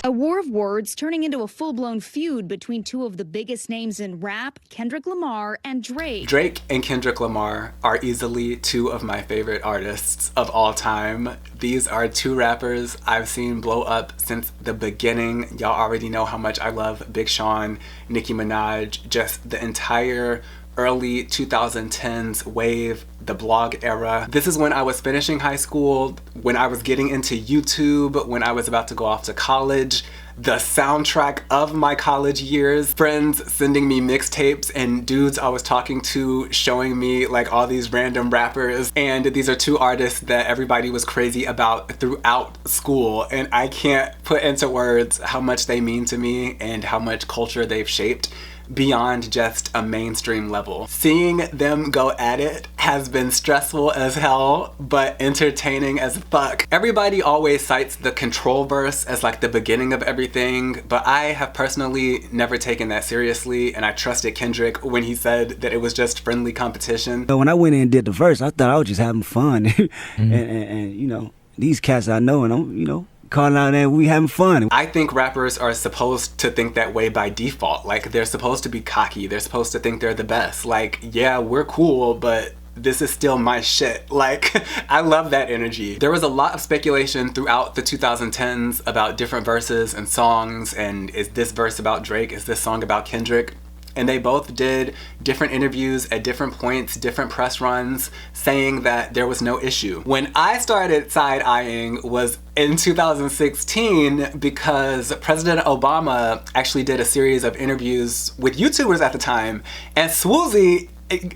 A war of words turning into a full-blown feud between two of the biggest names in rap, Kendrick Lamar and Drake. Drake and Kendrick Lamar are easily two of my favorite artists of all time. These are two rappers I've seen blow up since the beginning. Y'all already know how much I love Big Sean, Nicki Minaj, just the entire early 2010s wave, the blog era. This is when I was finishing high school, when I was getting into YouTube, when I was about to go off to college. The soundtrack of my college years, friends sending me mixtapes and dudes I was talking to showing me like all these random rappers. And these are two artists that everybody was crazy about throughout school. And I can't put into words how much they mean to me and how much culture they've shaped beyond just a mainstream level. Seeing them go at it has been stressful as hell, but entertaining as fuck. Everybody always cites the Control verse as like the beginning of everything, but I have personally never taken that seriously, and I trusted Kendrick when he said that it was just friendly competition. When I went in and did the verse, I thought I was just having fun. and you know, these cats I know, and I'm, you know, calling out and we having fun. I think rappers are supposed to think that way by default. Like, they're supposed to be cocky. They're supposed to think they're the best. Like, yeah, we're cool, but this is still my shit. Like, I love that energy. There was a lot of speculation throughout the 2010s about different verses and songs, and is this verse about Drake? Is this song about Kendrick? And they both did different interviews at different points, different press runs, saying that there was no issue. When I started side-eyeing was in 2016, because President Obama actually did a series of interviews with YouTubers at the time, and Swoozie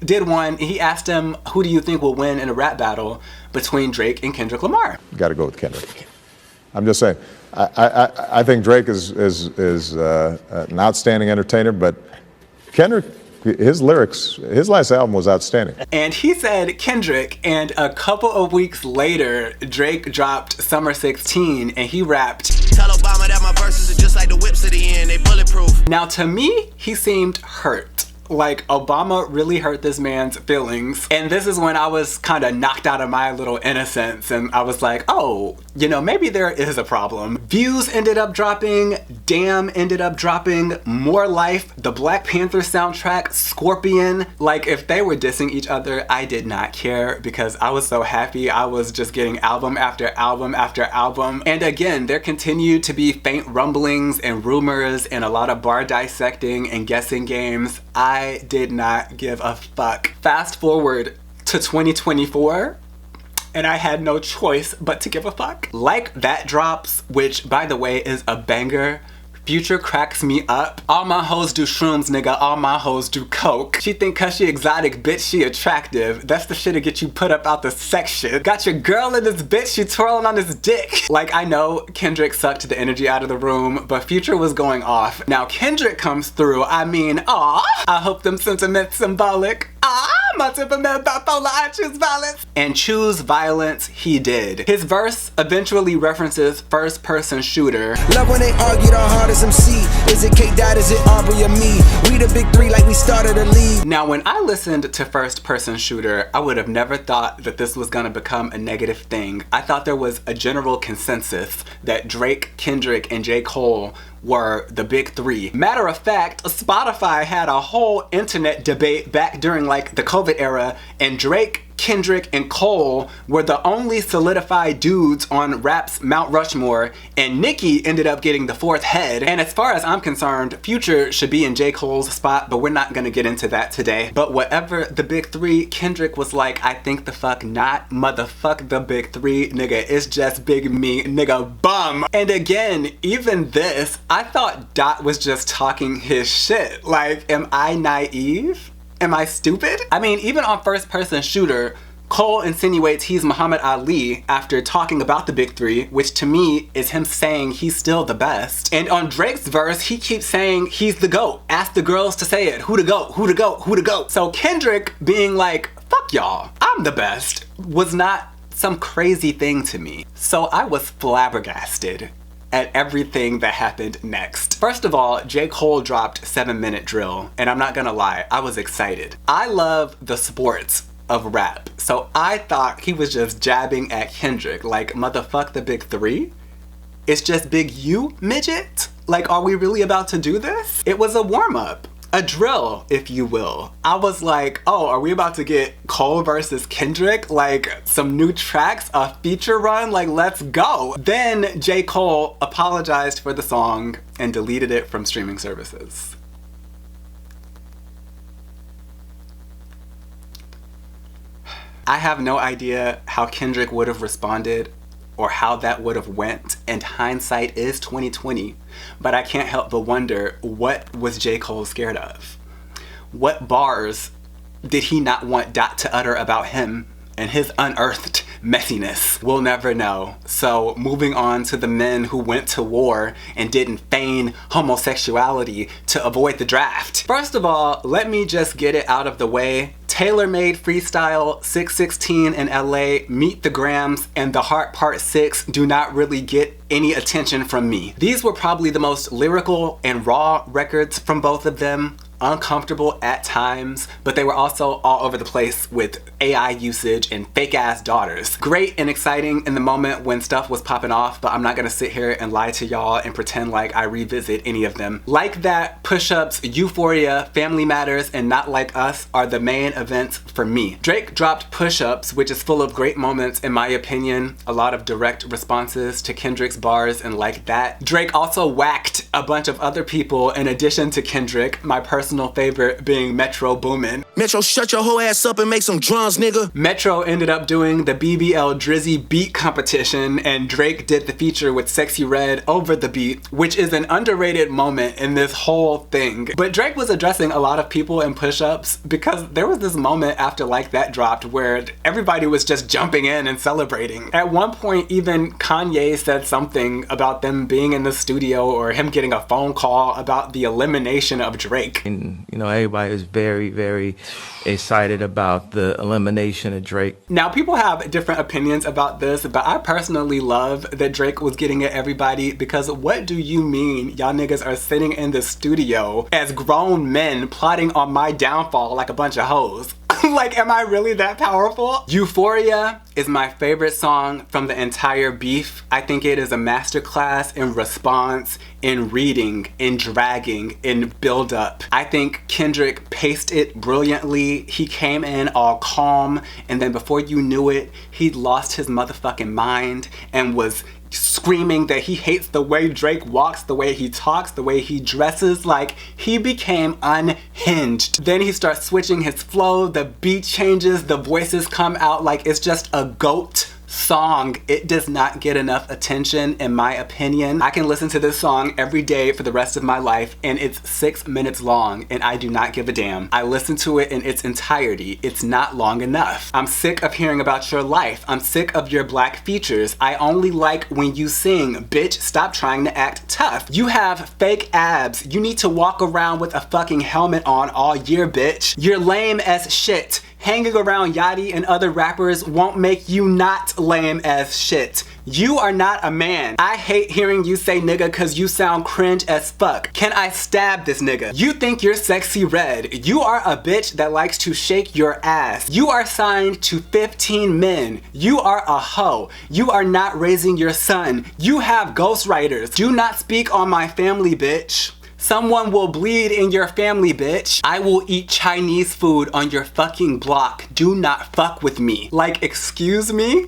did one. He asked him, who do you think will win in a rap battle between Drake and Kendrick Lamar? You gotta go with Kendrick. I'm just saying, I think Drake is an outstanding entertainer, but Kendrick, his lyrics, his last album was outstanding. And he said Kendrick, and a couple of weeks later, Drake dropped Summer 16 and he rapped, "Tell Obama that my verses are just like the whips at the end, they bulletproof." Now to me, he seemed hurt. Like, Obama really hurt this man's feelings. And this is when I was kind of knocked out of my little innocence, and I was like, oh, you know, maybe there is a problem. Views ended up dropping, Damn ended up dropping, More Life, the Black Panther soundtrack, Scorpion. Like, if they were dissing each other, I did not care, because I was so happy. I was just getting album after album after album. And again, there continued to be faint rumblings and rumors and a lot of bar dissecting and guessing games. I did not give a fuck. Fast forward to 2024, and I had no choice but to give a fuck. Like That drops, which by the way is a banger. Future cracks me up. All my hoes do shrooms, nigga. All my hoes do coke. She think cause she exotic, bitch, she attractive. That's the shit to get you put up out the sex shit. Got your girl in this bitch, she twirling on this dick. Like, I know Kendrick sucked the energy out of the room, but Future was going off. Now Kendrick comes through. I mean, aw, I hope them sentiments symbolic. Ah, my temperament bipolar, I choose violence. And choose violence he did. His verse eventually references first-person shooter. Love when they argue the hardest MC. Is it K-Dot, is it Aubrey or me? We the big three like we started a league. Now, when I listened to first-person shooter, I would have never thought that this was gonna become a negative thing. I thought there was a general consensus that Drake, Kendrick, and J. Cole were the big three. Matter of fact, Spotify had a whole internet debate back during like the COVID era, and Drake, Kendrick, and Cole were the only solidified dudes on rap's Mount Rushmore, and Nicki ended up getting the fourth head. And as far as I'm concerned, Future should be in J. Cole's spot, but we're not gonna get into that today. But whatever the big three, Kendrick was like, I think the fuck not, motherfuck the big three, nigga, it's just big me, nigga, bum. And again, even this, I thought Dot was just talking his shit. Like, am I naive? Am I stupid? I mean, even on first person shooter, Cole insinuates he's Muhammad Ali after talking about the big three, which to me is him saying he's still the best. And on Drake's verse, he keeps saying he's the GOAT. Ask the girls to say it. Who to GOAT? Who to GOAT? Who to GOAT? So Kendrick being like, fuck y'all, I'm the best, was not some crazy thing to me. So I was flabbergasted at everything that happened next. First of all, J. Cole dropped 7 Minute Drill, and I'm not gonna lie, I was excited. I love the sports of rap, so I thought he was just jabbing at Kendrick, like, motherfuck the big three? It's just Big U midget? Like, are we really about to do this? It was a warm-up. A drill, if you will. I was like, oh, are we about to get Cole versus Kendrick? Like, some new tracks, a feature run? Like, let's go. Then J. Cole apologized for the song and deleted it from streaming services. I have no idea how Kendrick would have responded or how that would have went, and hindsight is 2020. But I can't help but wonder, what was J. Cole scared of? What bars did he not want Dot to utter about him and his unearthed messiness? We'll never know. So moving on to the men who went to war and didn't feign homosexuality to avoid the draft. First of all, let me just get it out of the way. Tailor-Made Freestyle, 616 in LA, Meet the Grams, and The Heart Part 6 do not really get any attention from me. These were probably the most lyrical and raw records from both of them. Uncomfortable at times, but they were also all over the place with AI usage and fake ass daughters. Great and exciting in the moment when stuff was popping off, but I'm not gonna sit here and lie to y'all and pretend like I revisit any of them. Like that, Pushups, Euphoria, Family Matters, and Not Like Us are the main events for me. Drake dropped Pushups, which is full of great moments in my opinion, a lot of direct responses to Kendrick's bars and Like That. Drake also whacked a bunch of other people in addition to Kendrick, my personal favorite being Metro Boomin. Metro, shut your whole ass up and make some drums, nigga. Metro ended up doing the BBL Drizzy beat competition, and Drake did the feature with Sexy Red over the beat, which is an underrated moment in this whole thing. But Drake was addressing a lot of people in Push-Ups because there was this moment after Like That dropped where everybody was just jumping in and celebrating. At one point, even Kanye said something about them being in the studio or him getting a phone call about the elimination of Drake. And, you know, everybody was very, very excited about the elimination of Drake. Now, people have different opinions about this, but I personally love that Drake was getting at everybody because what do you mean y'all niggas are sitting in the studio as grown men plotting on my downfall like a bunch of hoes? Like, am I really that powerful? Euphoria is my favorite song from the entire beef. I think it is a masterclass in response, in reading, in dragging, in build-up. I think Kendrick paced it brilliantly. He came in all calm, and then before you knew it, he'd lost his motherfucking mind and was screaming that he hates the way Drake walks, the way he talks, the way he dresses. Like, he became unhinged. Then he starts switching his flow, the beat changes, the voices come out like it's just a GOAT song. It does not get enough attention in my opinion. I can listen to this song every day for the rest of my life and it's 6 minutes long and I do not give a damn. I listen to it in its entirety. It's not long enough. I'm sick of hearing about your life. I'm sick of your black features. I only like when you sing. Bitch, stop trying to act tough. You have fake abs. You need to walk around with a fucking helmet on all year, bitch. You're lame as shit. Hanging around Yachty and other rappers won't make you not lame as shit. You are not a man. I hate hearing you say nigga cause you sound cringe as fuck. Can I stab this nigga? You think you're Sexy Red. You are a bitch that likes to shake your ass. You are signed to 15 men. You are a hoe. You are not raising your son. You have ghostwriters. Do not speak on my family, bitch. Someone will bleed in your family, bitch. I will eat Chinese food on your fucking block. Do not fuck with me. Like, excuse me?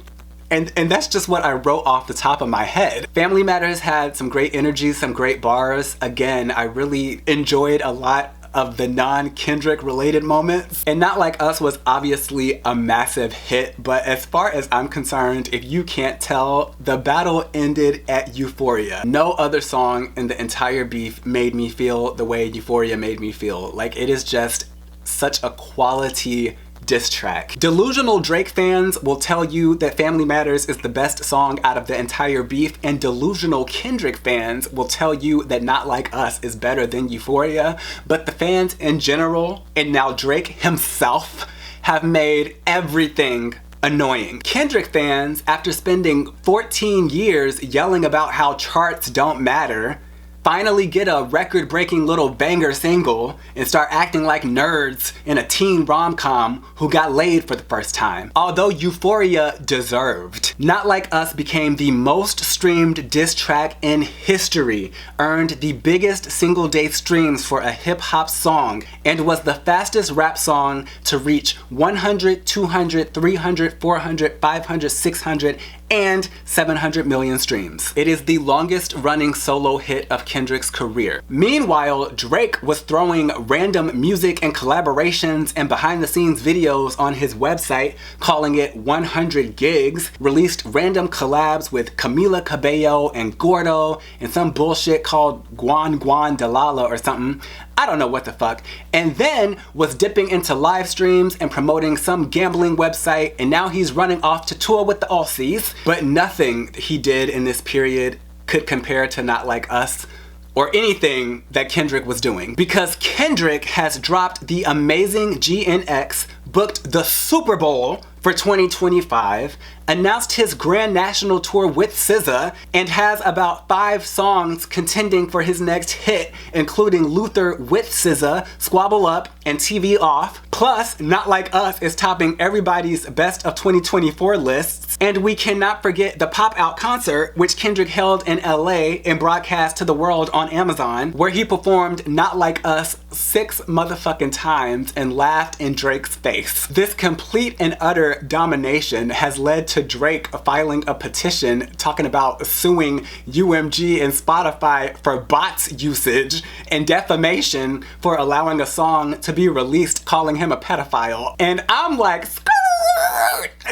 And that's just what I wrote off the top of my head. Family Matters had some great energy, some great bars. Again, I really enjoyed a lot of the non-Kendrick related moments. And Not Like Us was obviously a massive hit, but as far as I'm concerned, if you can't tell, the battle ended at Euphoria. No other song in the entire beef made me feel the way Euphoria made me feel. Like, it is just such a quality diss track. Delusional Drake fans will tell you that Family Matters is the best song out of the entire beef, and delusional Kendrick fans will tell you that Not Like Us is better than Euphoria, but the fans in general, and now Drake himself, have made everything annoying. Kendrick fans, after spending 14 years yelling about how charts don't matter, finally get a record-breaking little banger single and start acting like nerds in a teen rom-com who got laid for the first time. Although Euphoria deserved. Not Like Us became the most streamed diss track in history, earned the biggest single day streams for a hip-hop song, and was the fastest rap song to reach 100, 200, 300, 400, 500, 600, and 700 million streams. It is the longest running solo hit of Kendrick's career. Meanwhile, Drake was throwing random music and collaborations and behind the scenes videos on his website, calling it 100 gigs, released random collabs with Camila Cabello and Gordo, and some bullshit called Guan Guan Dalala or something. I don't know what the fuck. And then was dipping into live streams and promoting some gambling website, and now he's running off to tour with the Aussies. But nothing he did in this period could compare to Not Like Us or anything that Kendrick was doing. Because Kendrick has dropped the amazing GNX, booked the Super Bowl for 2025, announced his grand national tour with SZA, and has about 5 songs contending for his next hit, including Luther with SZA, Squabble Up, and TV Off. Plus, Not Like Us is topping everybody's best of 2024 lists. And we cannot forget the Pop Out concert, which Kendrick held in LA and broadcast to the world on Amazon, where he performed Not Like Us 6 motherfucking times and laughed in Drake's face. This complete and utter domination has led to Drake filing a petition talking about suing UMG and Spotify for bots usage and defamation for allowing a song to be released calling him a pedophile. And I'm like,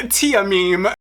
Tia meme.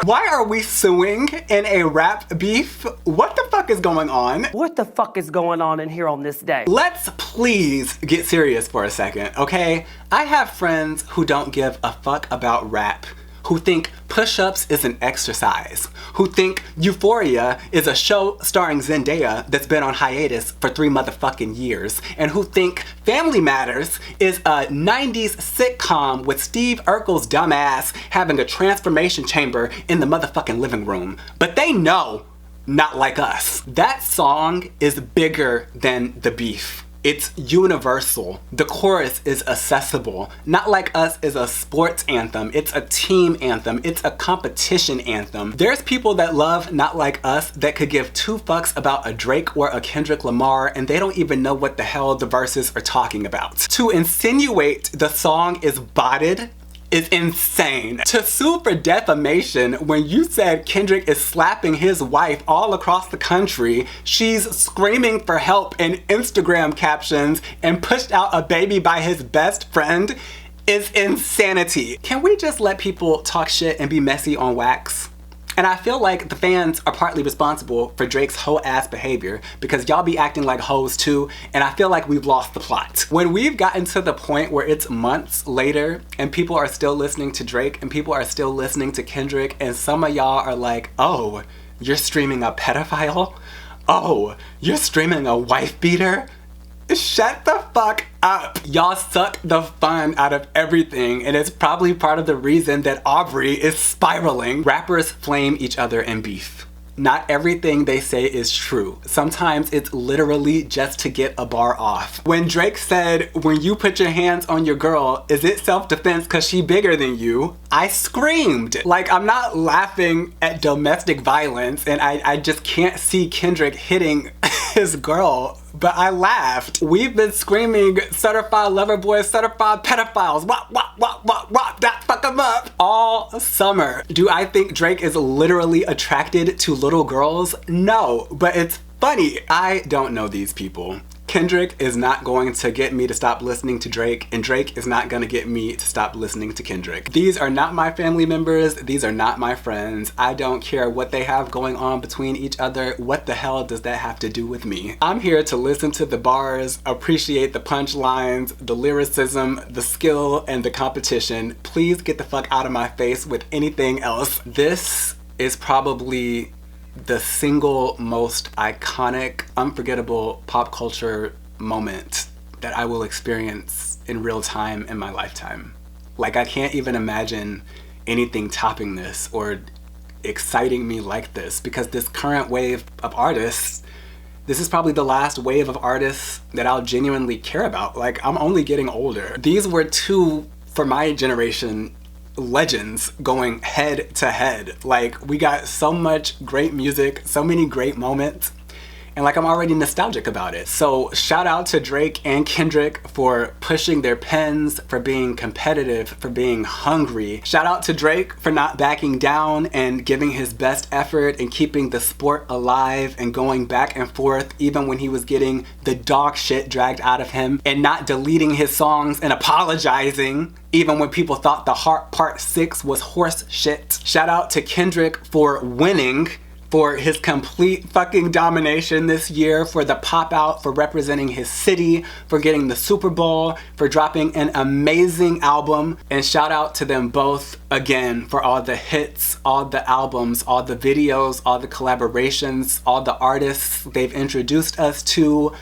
Why are we suing in a rap beef? What the fuck is going on? What the fuck is going on in here on this day? Let's please get serious for a second, okay? I have friends who don't give a fuck about rap, who think Pushups is an exercise, who think Euphoria is a show starring Zendaya that's been on hiatus for 3 motherfucking years, and who think Family Matters is a 90s sitcom with Steve Urkel's dumbass having a transformation chamber in the motherfucking living room. But they know Not Like Us. That song is bigger than the beef. It's universal. The chorus is accessible. Not Like Us is a sports anthem. It's a team anthem. It's a competition anthem. There's people that love Not Like Us that could give 2 fucks about a Drake or a Kendrick Lamar, and they don't even know what the hell the verses are talking about. To insinuate the song is botted is insane. To sue for defamation when you said Kendrick is slapping his wife all across the country, she's screaming for help in Instagram captions, and pushed out a baby by his best friend is insanity. Can we just let people talk shit and be messy on wax? And I feel like the fans are partly responsible for Drake's hoe ass behavior, because y'all be acting like hoes too, and I feel like we've lost the plot. When we've gotten to the point where it's months later and people are still listening to Drake and people are still listening to Kendrick, and some of y'all are like, oh, you're streaming a pedophile? Oh, you're streaming a wife beater? Shut the fuck up. Y'all suck the fun out of everything, and it's probably part of the reason that Aubrey is spiraling. Rappers flame each other in beef. Not everything they say is true. Sometimes it's literally just to get a bar off. When Drake said, when you put your hands on your girl, is it self-defense cause she bigger than you? I screamed. Like, I'm not laughing at domestic violence, and I just can't see Kendrick hitting his girl, but I laughed. We've been screaming certified lover boys, certified pedophiles, wop, that fuck 'em up all summer. Do I think Drake is literally attracted to little girls? No, but it's funny. I don't know these people. Kendrick is not going to get me to stop listening to Drake, and Drake is not gonna get me to stop listening to Kendrick. These are not my family members. These are not my friends. I don't care what they have going on between each other. What the hell does that have to do with me? I'm here to listen to the bars, appreciate the punchlines, the lyricism, the skill, and the competition. Please get the fuck out of my face with anything else. This is probably the single most iconic, unforgettable pop culture moment that I will experience in real time in my lifetime. Like, I can't even imagine anything topping this or exciting me like this, because this current wave of artists, this is probably the last wave of artists that I'll genuinely care about. Like, I'm only getting older. These were two, for my generation, legends going head to head. Like, we got so much great music, so many great moments, and like, I'm already nostalgic about it. So shout out to Drake and Kendrick for pushing their pens, for being competitive, for being hungry. Shout out to Drake for not backing down and giving his best effort and keeping the sport alive and going back and forth even when he was getting the dog shit dragged out of him, and not deleting his songs and apologizing even when people thought The Heart Part 6 was horse shit. Shout out to Kendrick for winning, for his complete fucking domination this year, for the pop out, for representing his city, for getting the Super Bowl, for dropping an amazing album. And shout out to them both again for all the hits, all the albums, all the videos, all the collaborations, all the artists they've introduced us to,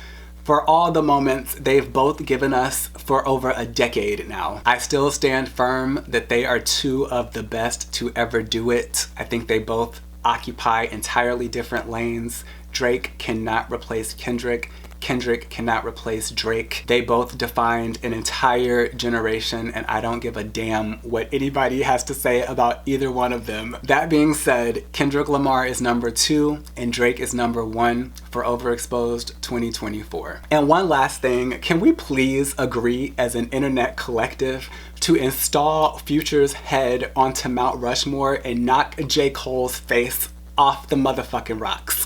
for all the moments they've both given us for over a decade now. I still stand firm that they are two of the best to ever do it. I think they both occupy entirely different lanes. Drake cannot replace Kendrick. Kendrick cannot replace Drake. They both defined an entire generation, and I don't give a damn what anybody has to say about either one of them. That being said, Kendrick Lamar is number 2 and Drake is number 1 for Overexposed 2024. And one last thing, can we please agree as an internet collective to install Future's head onto Mount Rushmore and knock J. Cole's face off the motherfucking rocks?